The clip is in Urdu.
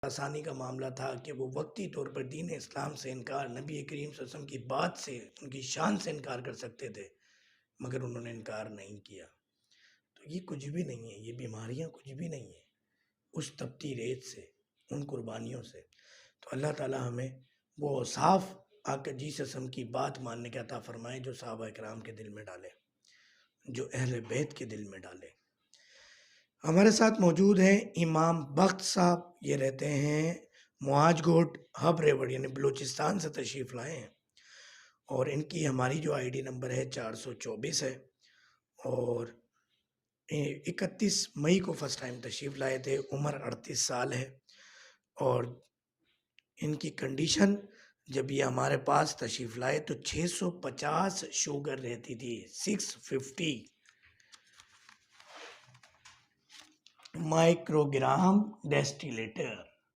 آسانی کا معاملہ تھا کہ وہ وقتی طور پر دین اسلام سے انکار، نبی کریم صلی اللہ علیہ وسلم کی بات سے، ان کی شان سے انکار کر سکتے تھے، مگر انہوں نے انکار نہیں کیا۔ تو یہ کچھ بھی نہیں ہے، یہ بیماریاں کچھ بھی نہیں ہیں اس تپتی ریت سے، ان قربانیوں سے۔ تو اللہ تعالی ہمیں وہ صاف آقا جیسس کی بات ماننے کا عطا فرمائے جو صحابہ کرام کے دل میں ڈالے، جو اہل بیت کے دل میں ڈالے۔ ہمارے ساتھ موجود ہیں امام بخت صاحب، یہ رہتے ہیں معاج گوٹ ہب ریوڑ یعنی بلوچستان سے تشریف لائے ہیں، اور ان کی ہماری جو آئی ڈی نمبر ہے 424 ہے، اور 31 مئی کو فرسٹ ٹائم تشریف لائے تھے، عمر 38 سال ہے، اور ان کی کنڈیشن جب یہ ہمارے پاس تشریف لائے تو 650 شوگر رہتی تھی، 650 مائکرو گرام ڈیسٹیلیٹر۔